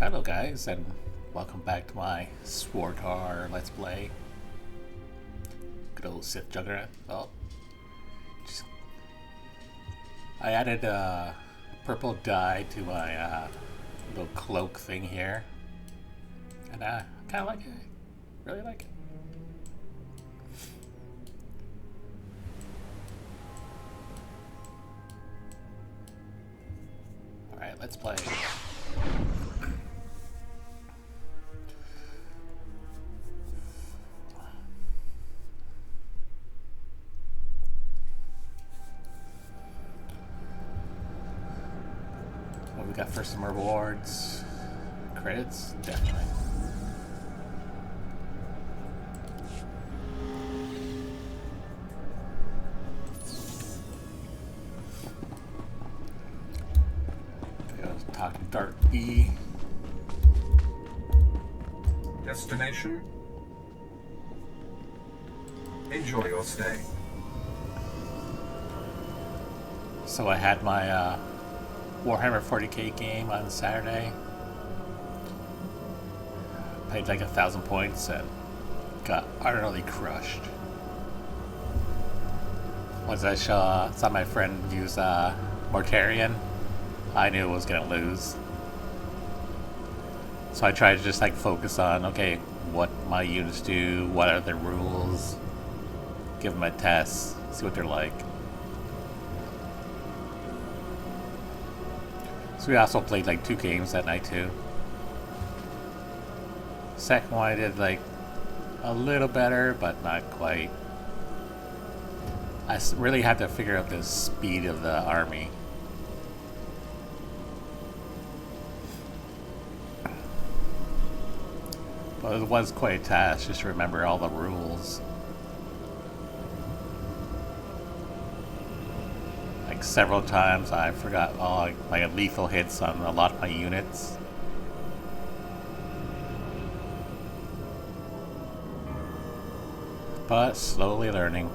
Hello guys, and welcome back to my Swartar Let's Play. Good old Sith Juggernaut. Oh, I added purple dye to my little cloak thing here, and I kind of like it. Really like it. All right, let's play. We got for some rewards, credits, definitely. Go talk to Dark E. Destination? Enjoy your stay. So I had my Warhammer 40k game on Saturday. Played like 1,000 points and got utterly crushed. Once I saw my friend use Mortarion, I knew I was gonna lose. So I tried to just like focus on, okay, what my units do, what are their rules, give them a test, see what they're like. So we also played like 2 games that night too. Second one I did like a little better, but not quite. I really had to figure out the speed of the army. But it was quite a task just to remember all the rules. Like several times I forgot all my lethal hits on a lot of my units. But slowly learning.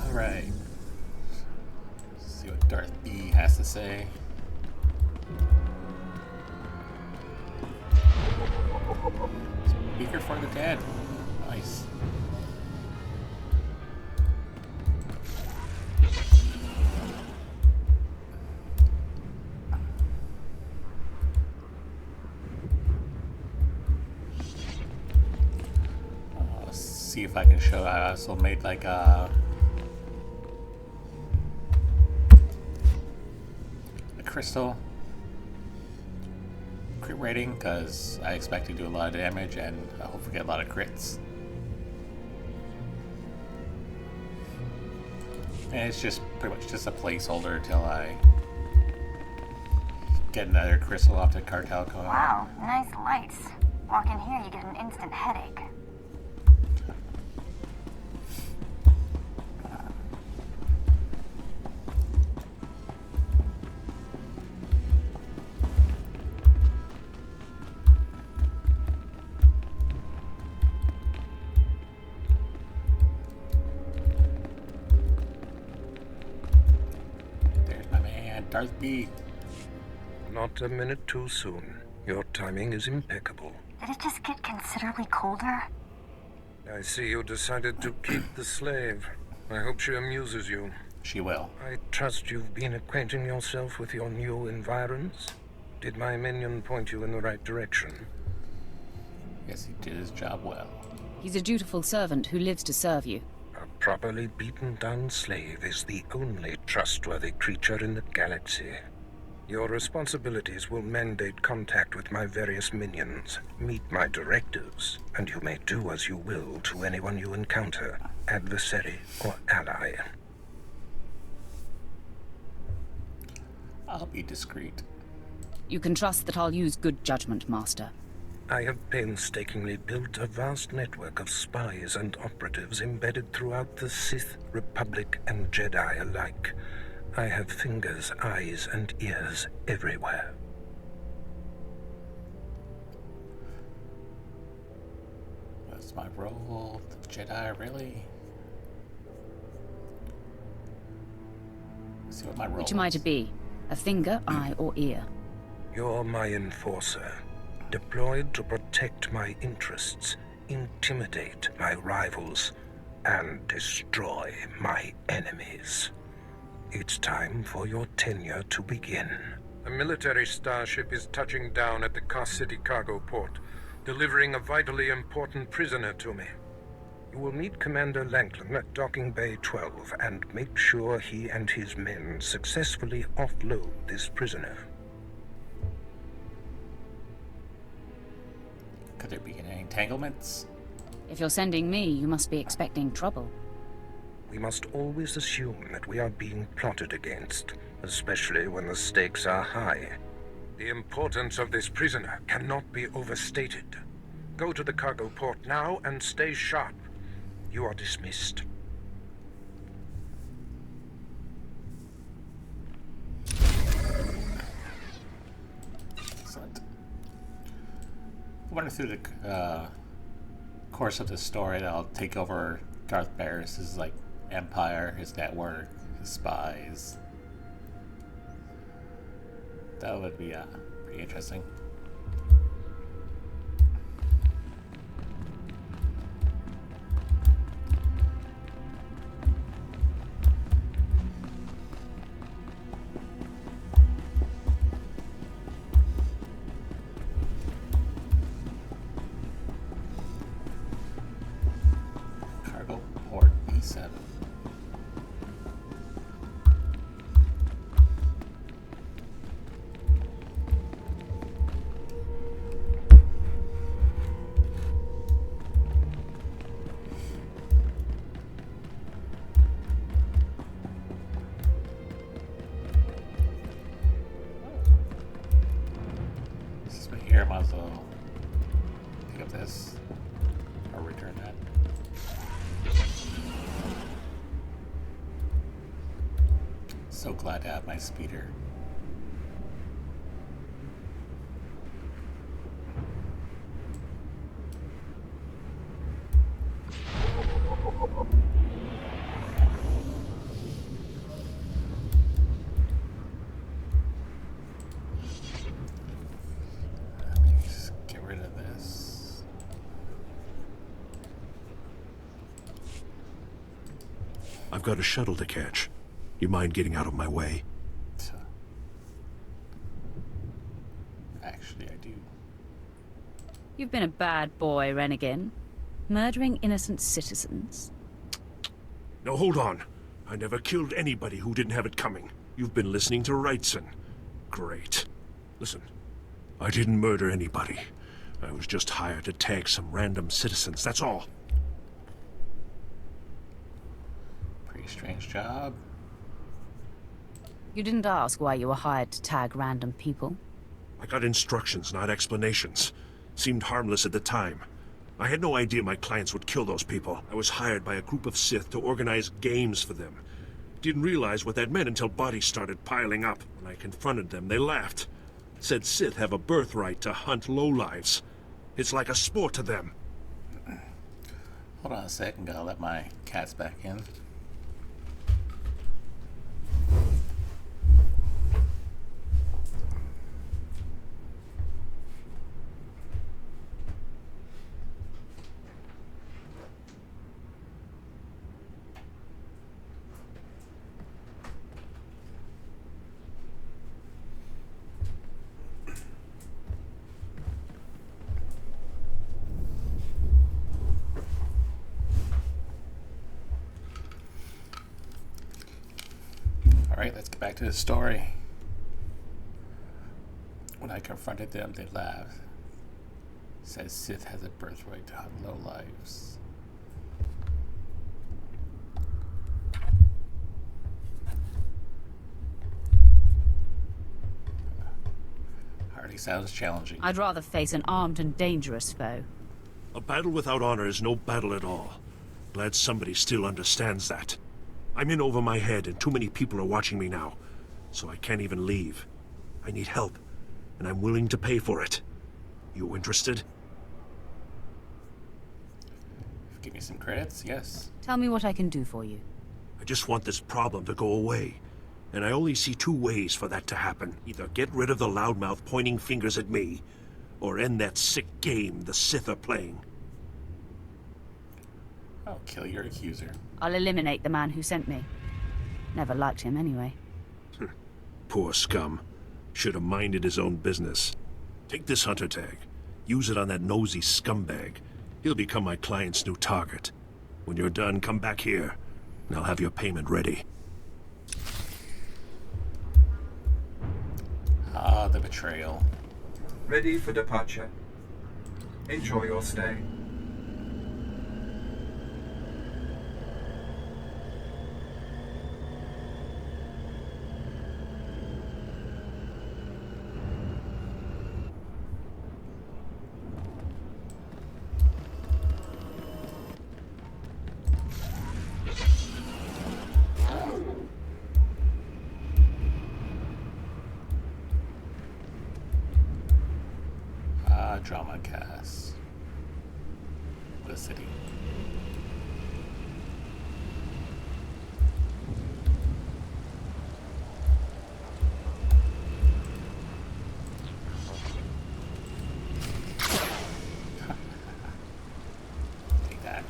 Alright. See what Darth B has to say. Speaker for the dead. Nice. Let's see if I can show. I also made like a crystal crit rating because I expect to do a lot of damage and I hope we get a lot of crits. And it's just pretty much just a placeholder until I get another crystal off the cartel coin. Wow, nice lights. Walk in here, you get an instant headache. Darth B. Not a minute too soon. Your timing is impeccable. Did it just get considerably colder? I see you decided to keep the slave. I hope she amuses you. She will. I trust you've been acquainting yourself with your new environs. Did my minion point you in the right direction? Yes, he did his job well. He's a dutiful servant who lives to serve you. A properly beaten down slave is the only trustworthy creature in the galaxy. Your responsibilities will mandate contact with my various minions. Meet my directives, and you may do as you will to anyone you encounter, adversary or ally. I'll be discreet. You can trust that I'll use good judgment, Master. I have painstakingly built a vast network of spies and operatives embedded throughout the Sith, Republic, and Jedi alike. I have fingers, eyes, and ears everywhere. my role? The Jedi, really? Let's see what my role Which am I to be? A finger, eye, or ear? You're my enforcer, deployed to protect my interests, intimidate my rivals, and destroy my enemies. It's time for your tenure to begin. A military starship is touching down at the Cos City cargo port, delivering a vitally important prisoner to me. You will meet Commander Lanklin at Docking Bay 12 and make sure he and his men successfully offload this prisoner. Could there be any entanglements? If you're sending me, you must be expecting trouble. We must always assume that we are being plotted against, especially when the stakes are high. The importance of this prisoner cannot be overstated. Go to the cargo port now and stay sharp. You are dismissed. Excellent. Running through the course of the story, I'll take over Darth Barris's empire, his network, his spies. That would be pretty interesting. Cargo port E7. Here, might as well pick up this or return that. So glad to have my speeder. I've got a shuttle to catch. You mind getting out of my way? Actually, I do. You've been a bad boy, Renegade. Murdering innocent citizens. No, hold on. I never killed anybody who didn't have it coming. You've been listening to Wrightson. Great. Listen, I didn't murder anybody. I was just hired to tag some random citizens, that's all. Pretty strange job. You didn't ask why you were hired to tag random people? I got instructions, not explanations. Seemed harmless at the time. I had no idea my clients would kill those people. I was hired by a group of Sith to organize games for them. Didn't realize what that meant until bodies started piling up. When I confronted them, they laughed. Said Sith have a birthright to hunt lowlives. It's like a sport to them. Hold on a second, gotta let my cats back in. Alright, let's get back to the story. When I confronted them, they laughed. Said Sith has a birthright to hunt lowlives. Hardly sounds challenging. I'd rather face an armed and dangerous foe. A battle without honor is no battle at all. Glad somebody still understands that. I'm in over my head and too many people are watching me now, so I can't even leave. I need help, and I'm willing to pay for it. You interested? Give me some credits, yes. Tell me what I can do for you. I just want this problem to go away. And I only see two ways for that to happen. Either get rid of the loudmouth pointing fingers at me, or end that sick game the Sith are playing. I'll kill your accuser. I'll eliminate the man who sent me. Never liked him anyway. Poor scum. Should have minded his own business. Take this hunter tag. Use it on that nosy scumbag. He'll become my client's new target. When you're done, come back here, and I'll have your payment ready. Ah, the betrayal. Ready for departure. Enjoy your stay. Drama cast. The city. Take that.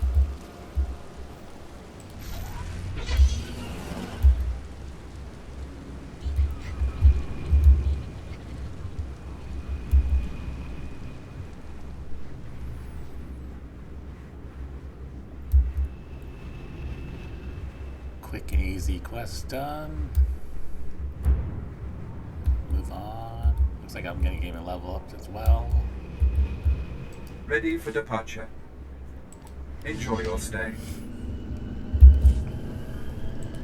Quick and easy quest done. Move on. Looks like I'm gonna gain a level up as well. Ready for departure. Enjoy your stay.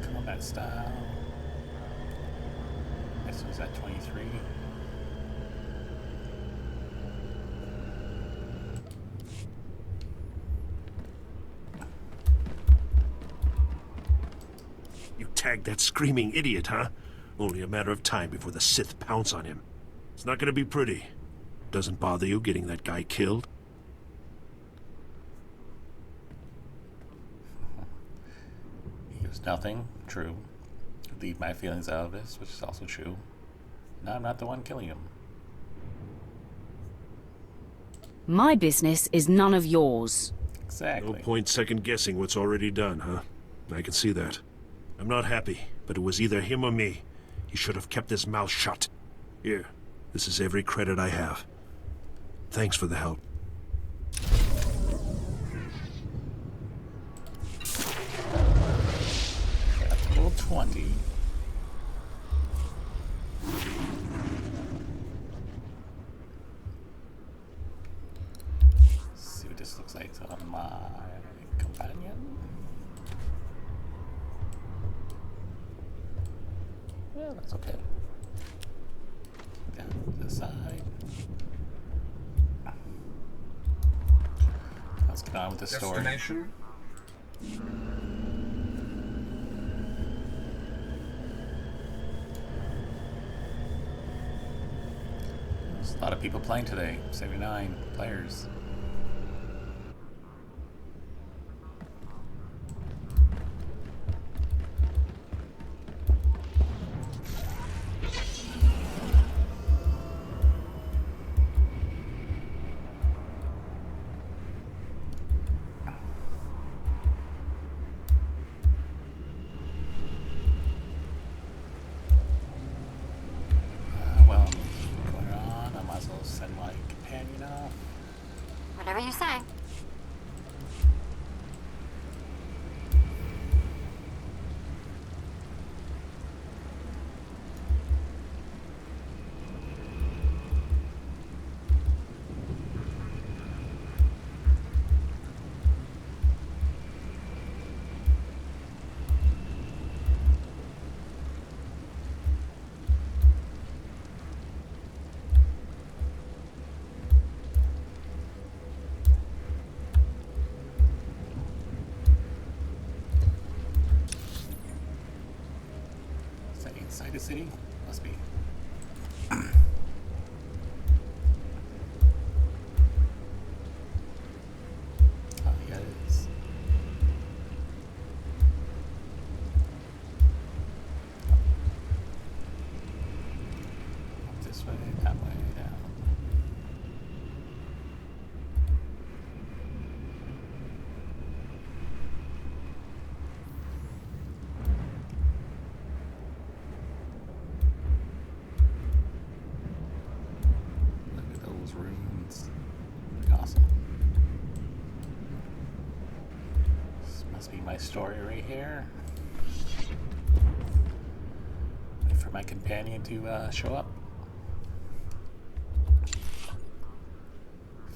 Combat style. This was at 23. You tagged that screaming idiot, huh? Only a matter of time before the Sith pounce on him. It's not gonna be pretty. Doesn't bother you getting that guy killed? He was nothing. True. Leave my feelings out of this, which is also true. No, I'm not the one killing him. My business is none of yours. Exactly. No point second-guessing what's already done, huh? I can see that. I'm not happy, but it was either him or me. He should have kept his mouth shut. Here, this is every credit I have. Thanks for the help. Level 20. See what this looks like on my companion. Yeah, that's okay. Down to the side. Let's get on with the story. Destination. There's a lot of people playing today. 79 players. Well, going on, I might as well send my companion off. Whatever you say. Is that inside the city? Must be. Oh, yeah, it is. seconds. Awesome. This must be my story right here. Wait for my companion to show up.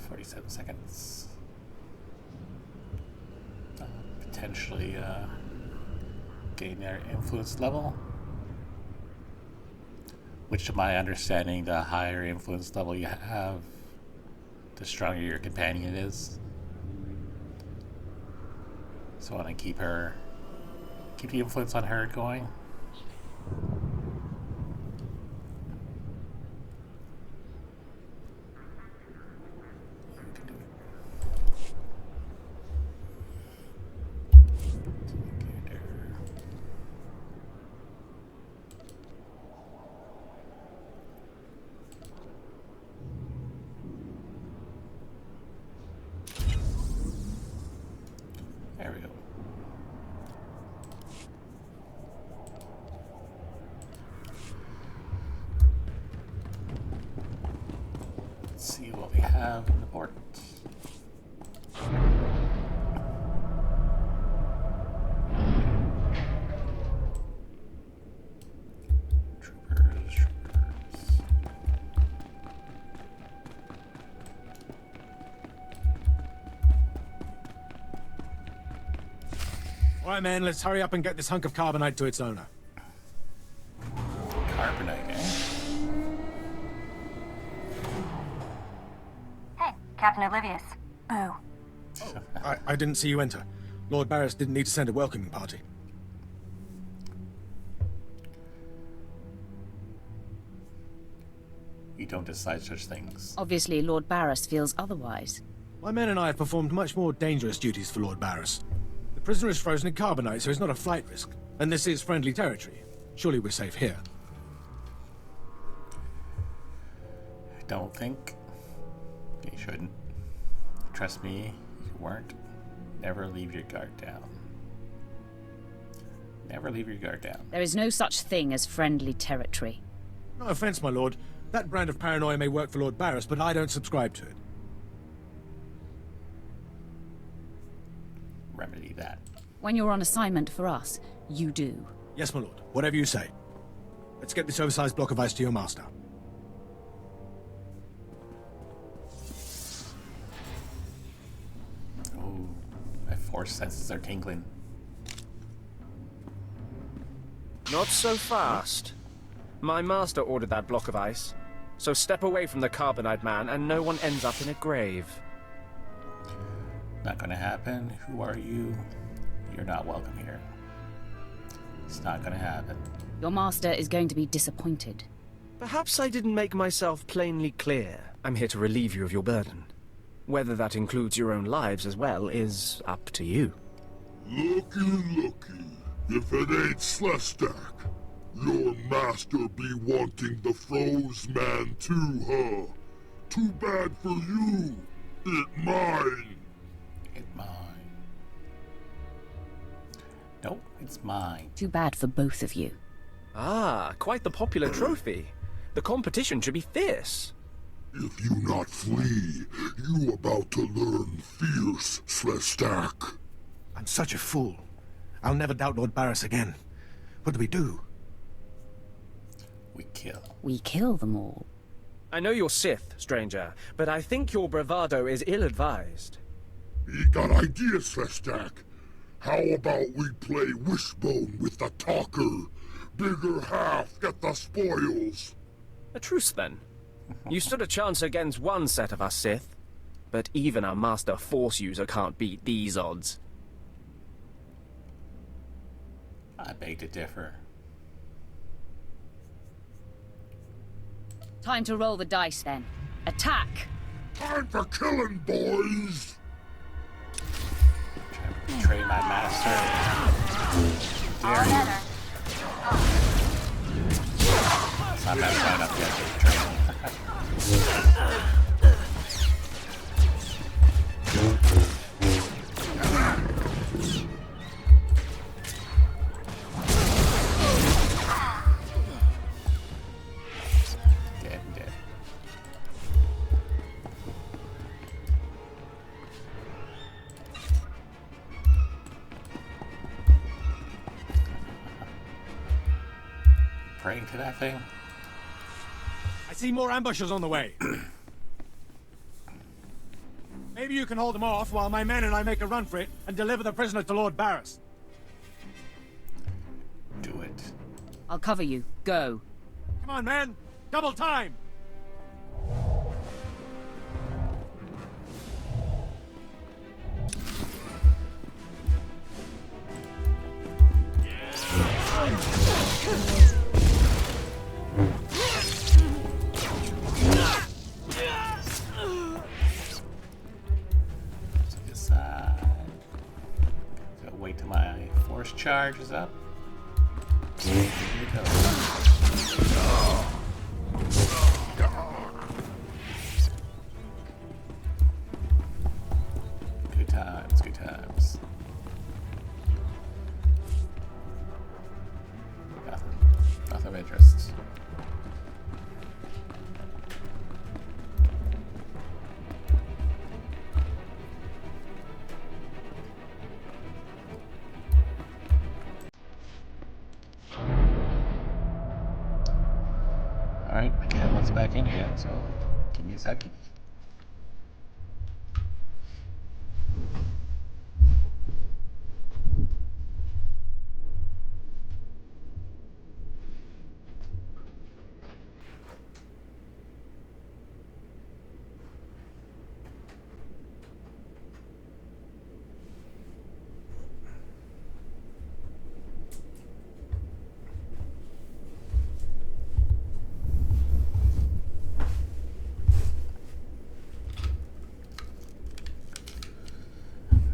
47 seconds. Potentially gain their influence level. Which, to my understanding, the higher influence level you have, the stronger your companion is. So I want to keep the influence on her going. There we go. Let's see what we have in the port. Troopers. All right, man, let's hurry up and get this hunk of carbonite to its owner. Carbonite, eh? Hey, Captain Oblivious. Oh. I didn't see you enter. Lord Barris didn't need to send a welcoming party. You don't decide such things. Obviously, Lord Barris feels otherwise. My men and I have performed much more dangerous duties for Lord Barris. The prisoner is frozen in carbonite, so he's not a flight risk. And this is friendly territory. Surely we're safe here. I don't think. You shouldn't. Trust me, you weren't. Never leave your guard down. Never leave your guard down. There is no such thing as friendly territory. No offense, my lord. That brand of paranoia may work for Lord Barris, but I don't subscribe to it. Remedy that. When you're on assignment for us, you do. Yes, my lord. Whatever you say. Let's get this oversized block of ice to your master. Oh, my force senses are tingling. Not so fast. My master ordered that block of ice. So step away from the carbonite man and no one ends up in a grave. Not gonna happen. Who are you? You're not welcome here. It's not gonna happen. Your master is going to be disappointed. Perhaps I didn't make myself plainly clear. I'm here to relieve you of your burden. Whether that includes your own lives as well is up to you. Looky. If it ain't Slestak, your master be wanting the froze man too, huh? Too bad for you. It mine. It's mine. Nope, it's mine. Too bad for both of you. Ah, quite the popular trophy. The competition should be fierce. If you not flee, you about to learn fierce, Slestak. I'm such a fool. I'll never doubt Lord Barris again. What do we do? We kill. We kill them all. I know you're Sith, stranger, but I think your bravado is ill-advised. He got ideas, Slestak. How about we play wishbone with the talker? Bigger half get the spoils. A truce, then. You stood a chance against one set of us Sith, but even a master Force user can't beat these odds. I beg to differ. Time to roll the dice, then. Attack! Time for killing, boys! Trying to betray my master. All together. I'm not signed up yet to betray him. Dead. praying to that thing? I see more ambushers on the way. Maybe you can hold them off while my men and I make a run for it and deliver the prisoner to Lord Barris. Do it. I'll cover you. Go. Come on, men! Double time! Wait till my force charge is up. Here we go. Good times, good times. Nothing of interest. Alright, I can't let's back in again, so give me a second.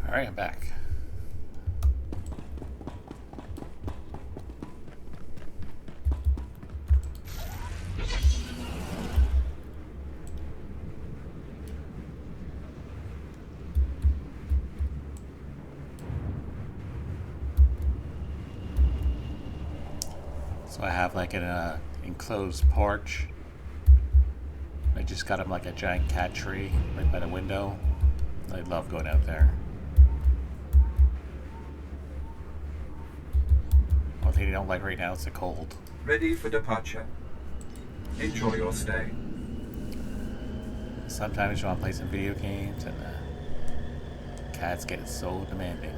Alright, I'm back. So I have like an enclosed porch. I just got him like a giant cat tree right by the window. I love going out there. One thing I don't like right now is the cold. Ready for departure. Enjoy your stay. Sometimes you want to play some video games and cats get so demanding.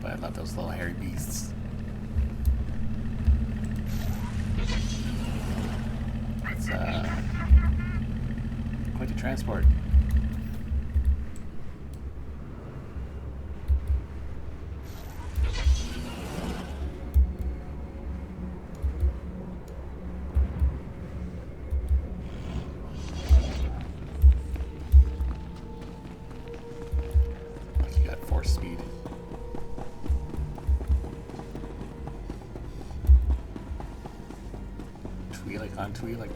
But I love those little hairy beasts. It's quite the transport. Like you got force speed. Twi'lek on Twi'lek.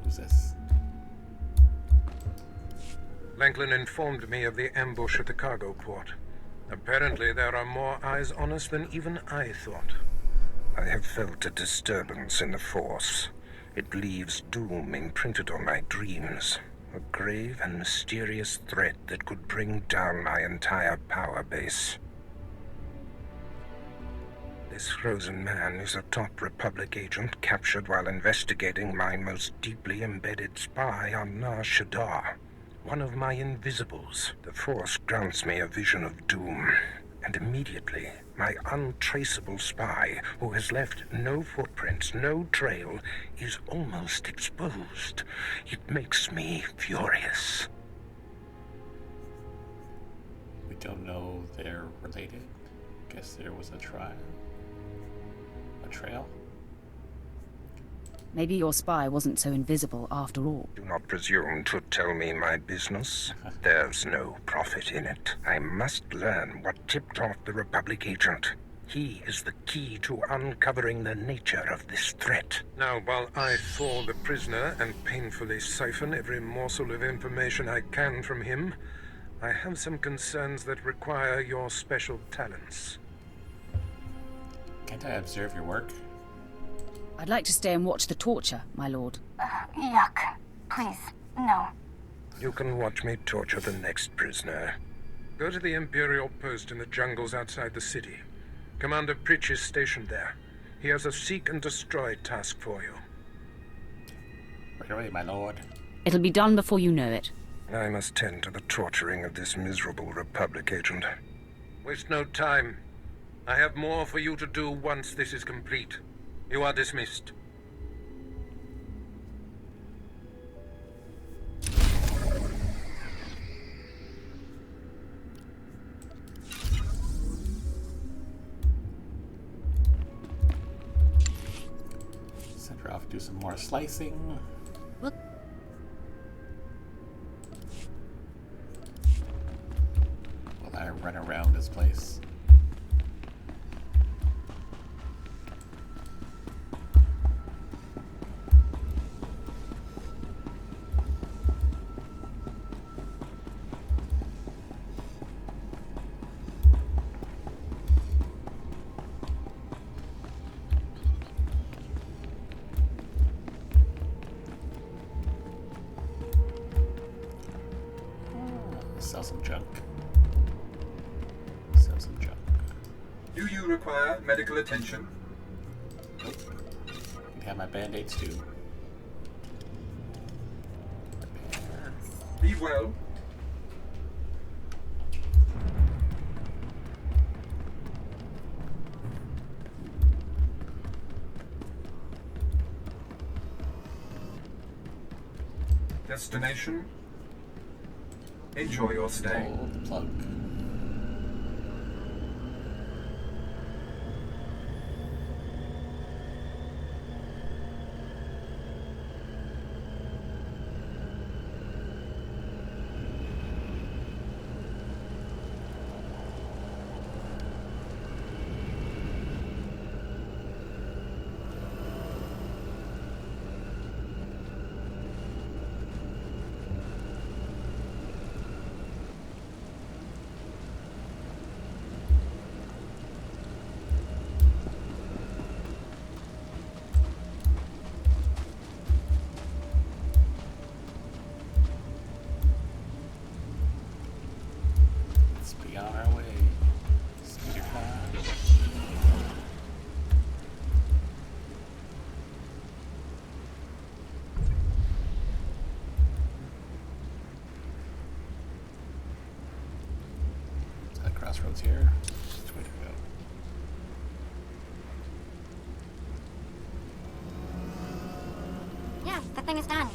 Who's this? Langlin informed me of the ambush at the cargo port. Apparently there are more eyes on us than even I thought. I have felt a disturbance in the Force. It leaves doom imprinted on my dreams. A grave and mysterious threat that could bring down my entire power base. This frozen man is a top Republic agent captured while investigating my most deeply embedded spy on Nar Shaddaa. One of my invisibles. The Force grants me a vision of doom. And immediately, my untraceable spy, who has left no footprints, no trail, is almost exposed. It makes me furious. We don't know they're related. Guess there was a trial. A trail? Maybe your spy wasn't so invisible after all. Do not presume to tell me my business. There's no profit in it. I must learn what tipped off the Republic agent. He is the key to uncovering the nature of this threat. Now, while I thaw the prisoner and painfully siphon every morsel of information I can from him, I have some concerns that require your special talents. Can't I observe your work? I'd like to stay and watch the torture, my lord. Yuck. Please, no. You can watch me torture the next prisoner. Go to the Imperial post in the jungles outside the city. Commander Pritch is stationed there. He has a seek and destroy task for you. Right away, my lord. It'll be done before you know it. I must tend to the torturing of this miserable Republic agent. Waste no time. I have more for you to do once this is complete. You are dismissed. Send her off, do some more slicing. Look. While I run around this place. Sell some junk. Sell some junk. Do you require medical attention? Nope. Can have my band-aids too. Be well. Destination? Enjoy your stay. Pull the plug. Let's be on our way. Speeder time. Is that crossroads here? Which way to go? Yeah, the thing is done.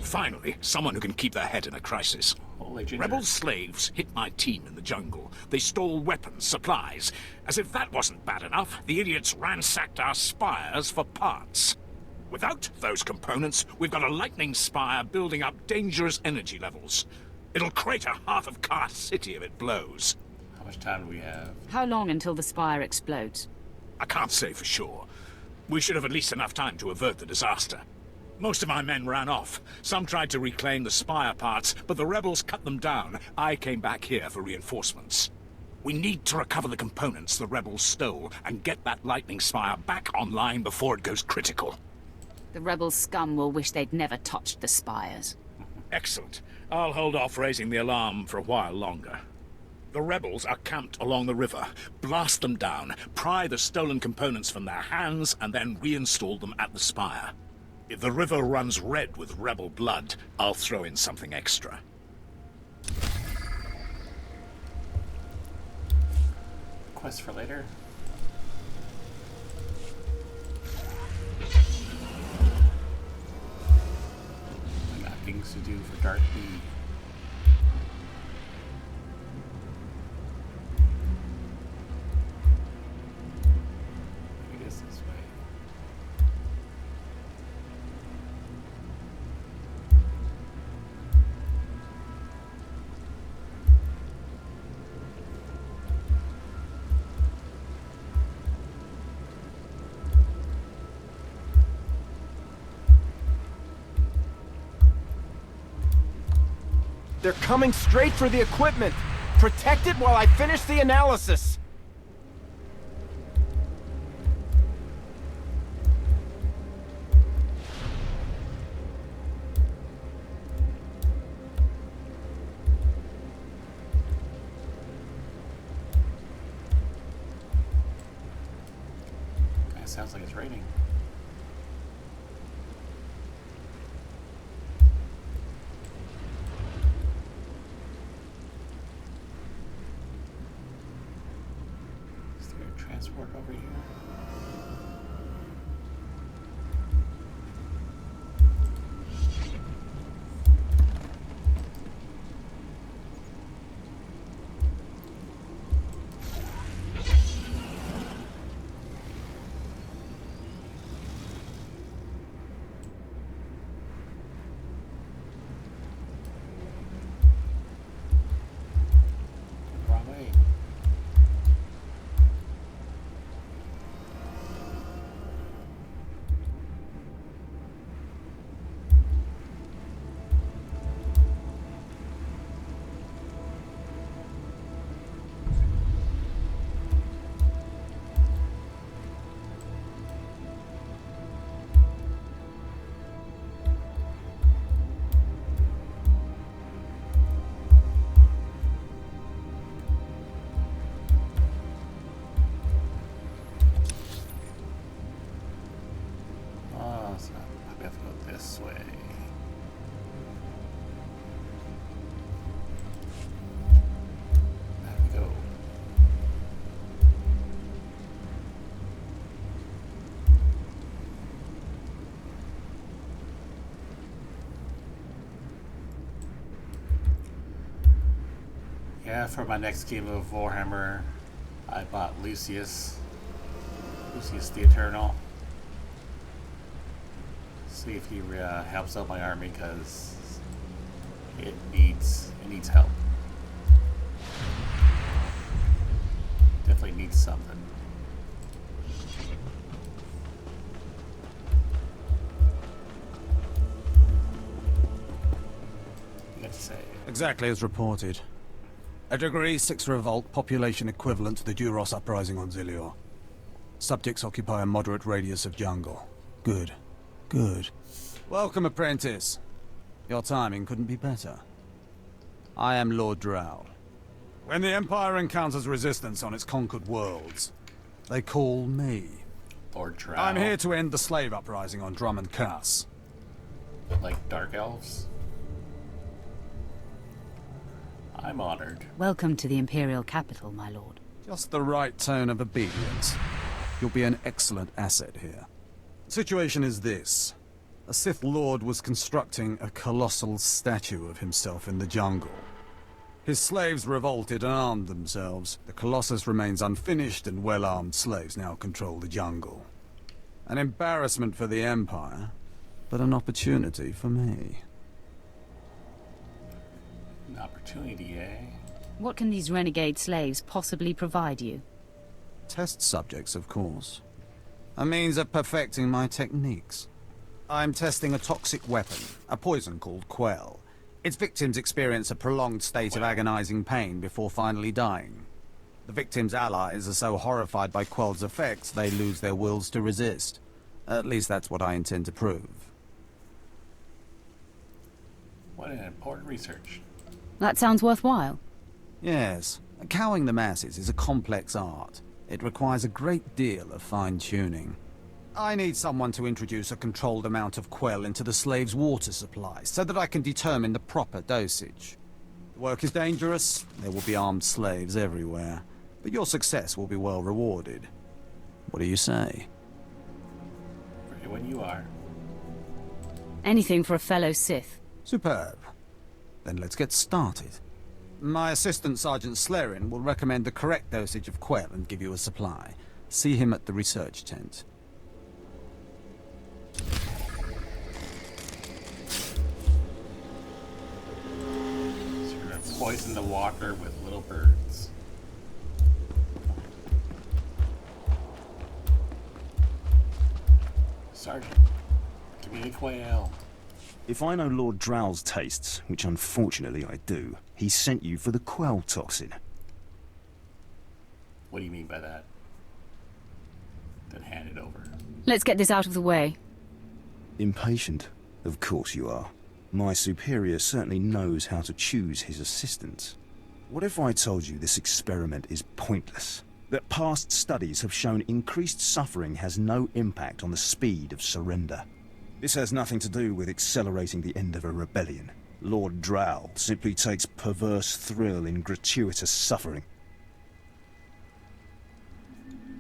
Finally, someone who can keep their head in a crisis. Holy ginger. Rebel slaves hit my team in the jungle. They stole weapons, supplies. As if that wasn't bad enough, the idiots ransacked our spires for parts. Without those components, we've got a lightning spire building up dangerous energy levels. It'll crater half of Car City if it blows. How much time do we have? How long until the spire explodes? I can't say for sure. We should have at least enough time to avert the disaster. Most of my men ran off. Some tried to reclaim the spire parts, but the rebels cut them down. I came back here for reinforcements. We need to recover the components the rebels stole and get that lightning spire back online before it goes critical. The rebel scum will wish they'd never touched the spires. Excellent. I'll hold off raising the alarm for a while longer. The rebels are camped along the river. Blast them down, pry the stolen components from their hands, and then reinstall them at the spire. If the river runs red with rebel blood, I'll throw in something extra. Quest for later. I got things to do for Dark B. Maybe it is this way. They're coming straight for the equipment. Protect it while I finish the analysis. Sounds like it's raining. Is there a transport over here? Wrong way. Oh, so I have to go this way. There we go. Yeah, for my next game of Warhammer, I bought Lucius the Eternal. See if he helps out my army, because it needs help. Definitely needs something. You got to say. Exactly as reported. A Degree 6 revolt, population equivalent to the Duros uprising on Zilior. Subjects occupy a moderate radius of jungle. Good. Good. Welcome, apprentice. Your timing couldn't be better. I am Lord Drow. When the Empire encounters resistance on its conquered worlds, they call me. Lord Drow. I'm here to end the slave uprising on Drum and Cass. Like Dark Elves? I'm honored. Welcome to the Imperial capital, my lord. Just the right tone of obedience. You'll be an excellent asset here. The situation is this. A Sith Lord was constructing a colossal statue of himself in the jungle. His slaves revolted and armed themselves. The Colossus remains unfinished, and well-armed slaves now control the jungle. An embarrassment for the Empire, but an opportunity for me. An opportunity, eh? What can these renegade slaves possibly provide you? Test subjects, of course. A means of perfecting my techniques. I'm testing a toxic weapon, a poison called Quell. Its victims experience a prolonged state of agonizing pain before finally dying. The victims' allies are so horrified by Quell's effects, they lose their wills to resist. At least that's what I intend to prove. What an important research. That sounds worthwhile. Yes, cowing the masses is a complex art. It requires a great deal of fine-tuning. I need someone to introduce a controlled amount of Quell into the slaves' water supply, so that I can determine the proper dosage. The work is dangerous, there will be armed slaves everywhere, but your success will be well rewarded. What do you say? Ready when you are. Anything for a fellow Sith. Superb. Then let's get started. My assistant, Sergeant Slerin, will recommend the correct dosage of Quell and give you a supply. See him at the research tent. So you're gonna poison the water with little birds. Sergeant, give me the quail. If I know Lord Drow's tastes, which unfortunately I do, he sent you for the quell toxin. What do you mean by that? Then hand it over. Let's get this out of the way. Impatient? Of course you are. My superior certainly knows how to choose his assistants. What if I told you this experiment is pointless? That past studies have shown increased suffering has no impact on the speed of surrender. This has nothing to do with accelerating the end of a rebellion. Lord Drow simply takes perverse thrill in gratuitous suffering.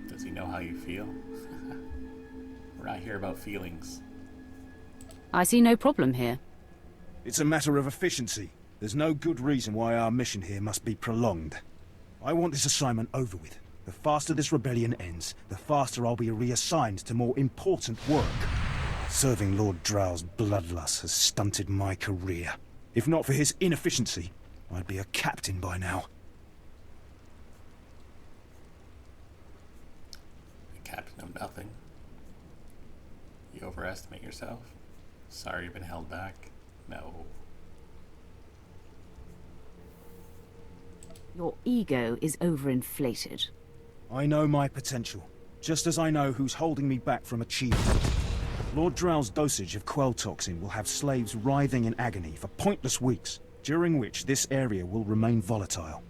Does he know how you feel? We're not here about feelings. I see no problem here. It's a matter of efficiency. There's no good reason why our mission here must be prolonged. I want this assignment over with. The faster this rebellion ends, the faster I'll be reassigned to more important work. Serving Lord Drow's bloodlust has stunted my career. If not for his inefficiency, I'd be a captain by now. A captain of nothing. You overestimate yourself? Sorry you've been held back? No. Your ego is overinflated. I know my potential, just as I know who's holding me back from achievement. Lord Drow's dosage of quell toxin will have slaves writhing in agony for pointless weeks, during which this area will remain volatile.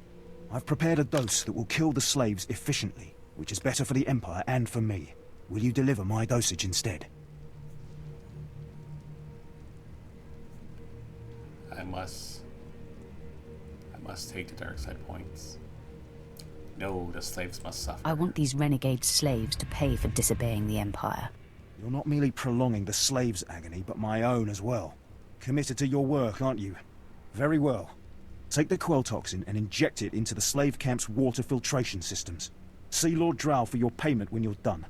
I've prepared a dose that will kill the slaves efficiently, which is better for the Empire and for me. Will you deliver my dosage instead? I must take the dark side points. No, the slaves must suffer. I want these renegade slaves to pay for disobeying the Empire. You're not merely prolonging the slaves' agony, but my own as well. Committed to your work, aren't you? Very well. Take the quell toxin and inject it into the slave camp's water filtration systems. See Lord Drow for your payment when you're done.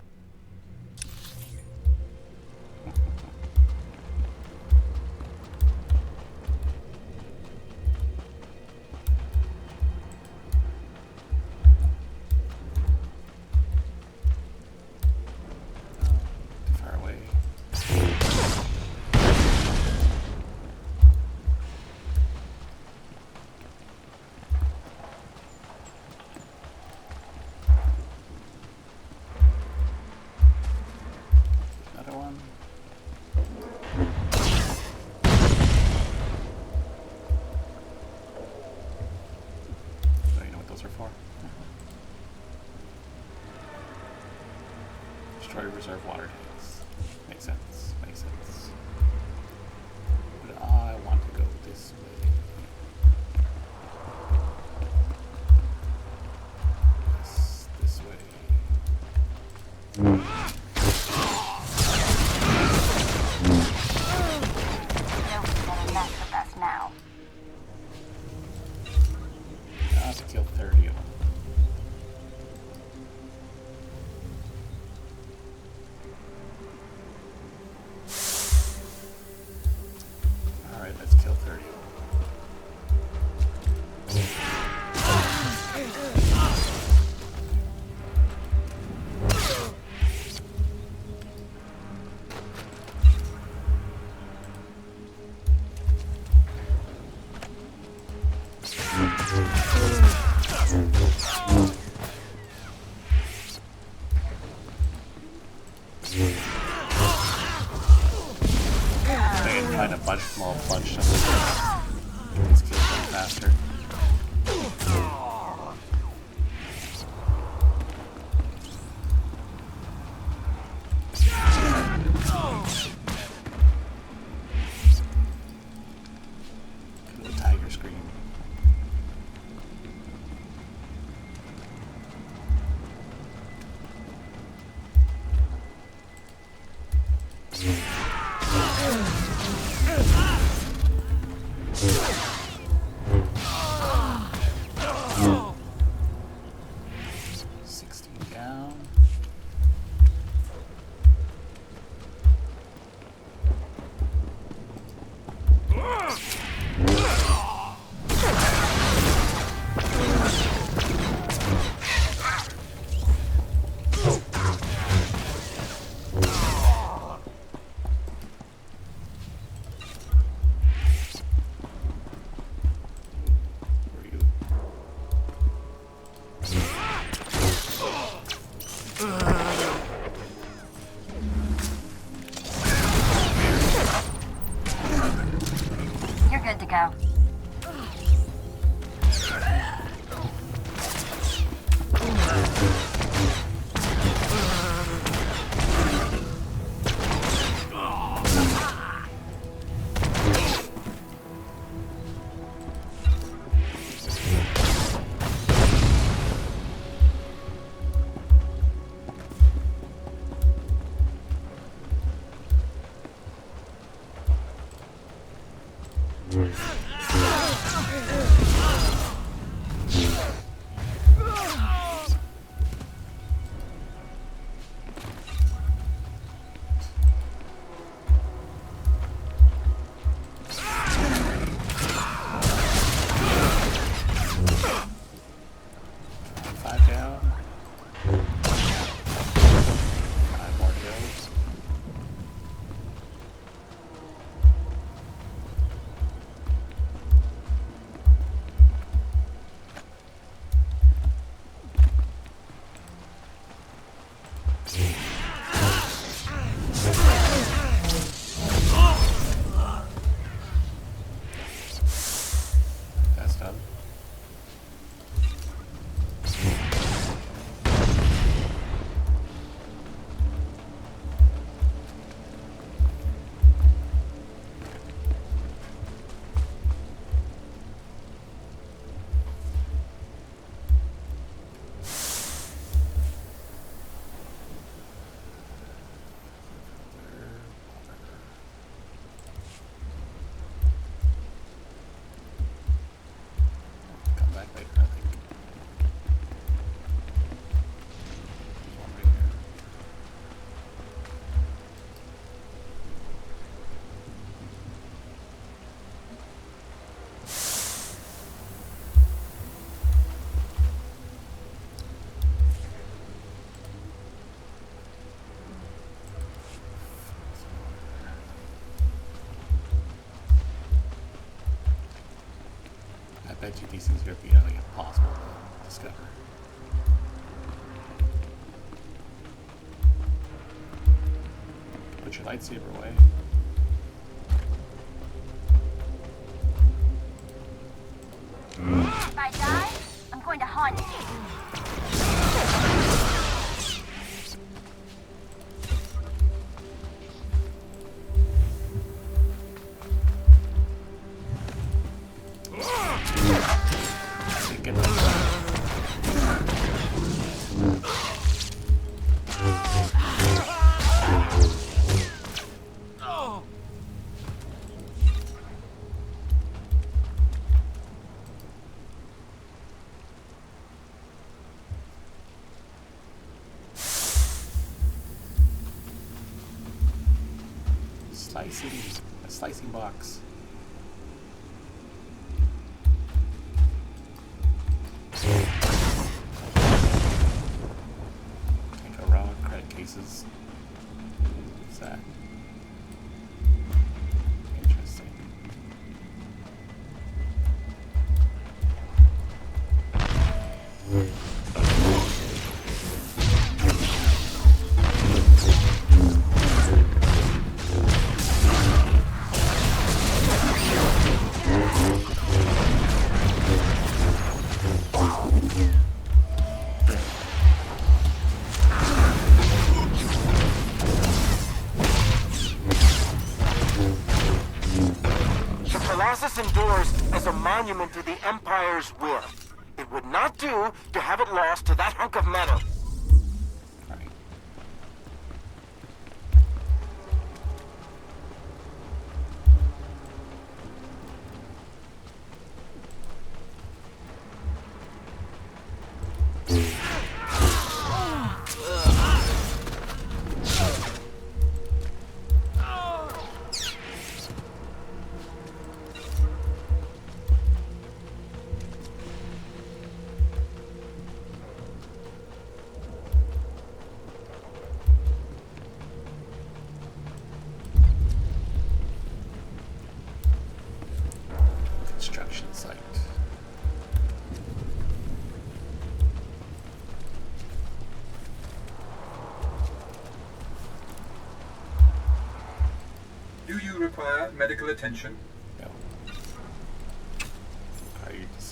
Far away. Another one. Do you know what those are for? Destroy reserve water tanks. Makes sense. Makes sense. But I want to go this way. Yes, this way. Nobody's gonna mess with us now. I have to kill 30 of them. Alright, let's kill 30 of them. They can find a small bunch of them. Let's kill them faster. Kill the tiger scream. Down. I bet you these things are going to be like impossible to discover. Put your lightsaber away. If I die, I'm going to haunt you. A slicing box. Can't go wrong with credit cases. What's that? Interesting. Endures as a monument to the Empire's will. It would not do to have it lost to that hunk of metal. Construction site. Do you require medical attention? No.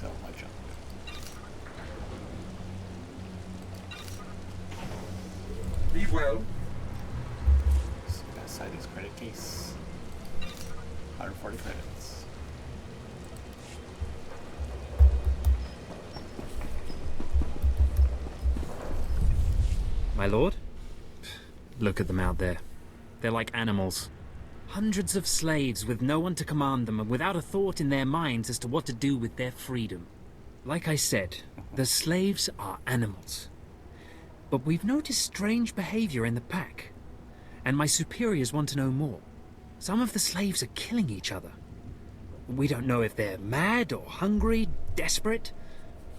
sell my junk. Leave well. So we got Siding's credit case. 140 credits. My lord? Look at them out there. They're like animals. Hundreds of slaves with no one to command them and without a thought in their minds as to what to do with their freedom. Like I said, the slaves are animals. But we've noticed strange behavior in the pack. And my superiors want to know more. Some of the slaves are killing each other. We don't know if they're mad or hungry, desperate,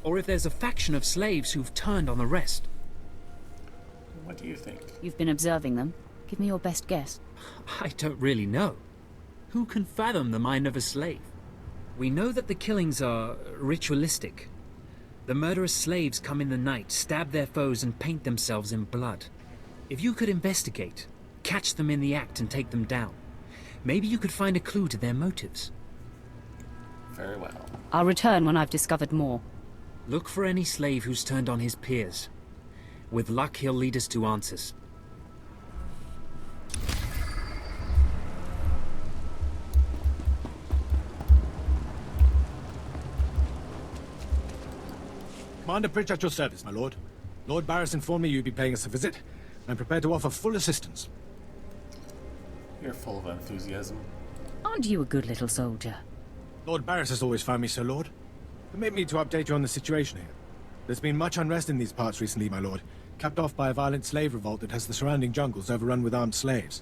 or if there's a faction of slaves who've turned on the rest. What do you think? You've been observing them. Give me your best guess. I don't really know. Who can fathom the mind of a slave? We know that the killings are ritualistic. The murderous slaves come in the night, stab their foes, and paint themselves in blood. If you could investigate, catch them in the act and take them down, maybe you could find a clue to their motives. Very well. I'll return when I've discovered more. Look for any slave who's turned on his peers. With luck, he'll lead us to answers. Commander Pritch at your service, my lord. Lord Barris informed me you'd be paying us a visit. I'm prepared to offer full assistance. You're full of enthusiasm. Aren't you a good little soldier? Lord Barris has always found me so, Lord. Permit me to update you on the situation here. There's been much unrest in these parts recently, my lord, capped off by a violent slave revolt that has the surrounding jungles overrun with armed slaves.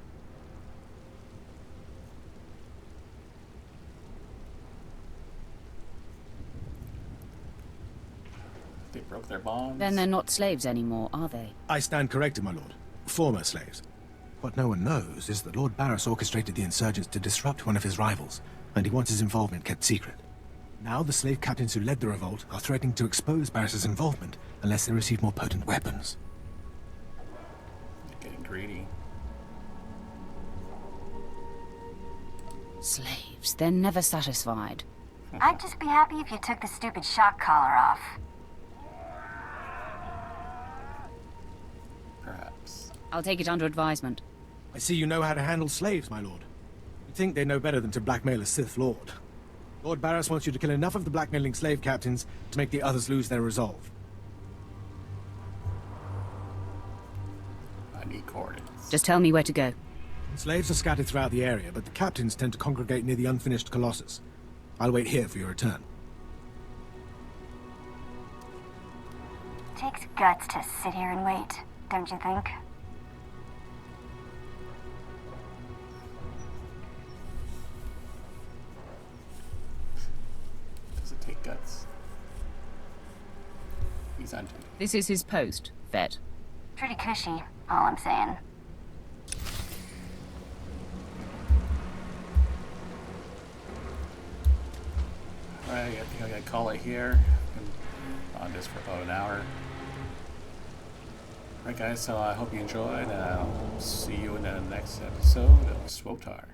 They broke their bonds. Then they're not slaves anymore, are they? I stand corrected, my lord. Former slaves. What no one knows is that Lord Barris orchestrated the insurgents to disrupt one of his rivals, and he wants his involvement kept secret. Now the slave captains who led the revolt are threatening to expose Barris's involvement unless they receive more potent weapons. They're getting greedy. Slaves, they're never satisfied. I'd just be happy if you took the stupid shock collar off. Perhaps. I'll take it under advisement. I see you know how to handle slaves, my lord. You'd think they know better than to blackmail a Sith Lord. Lord Barris wants you to kill enough of the blackmailing slave captains to make the others lose their resolve. I need coordinates. Just tell me where to go. Slaves are scattered throughout the area, but the captains tend to congregate near the unfinished Colossus. I'll wait here for your return. Takes guts to sit here and wait, don't you think? Does it take guts? He's on duty. This is his post, Vet. Pretty cushy, all I'm saying. Alright, I think I'm gonna call it here. Been on this for about an hour. Alright guys, so I hope you enjoyed, and I'll see you in the next episode of SWOTAR.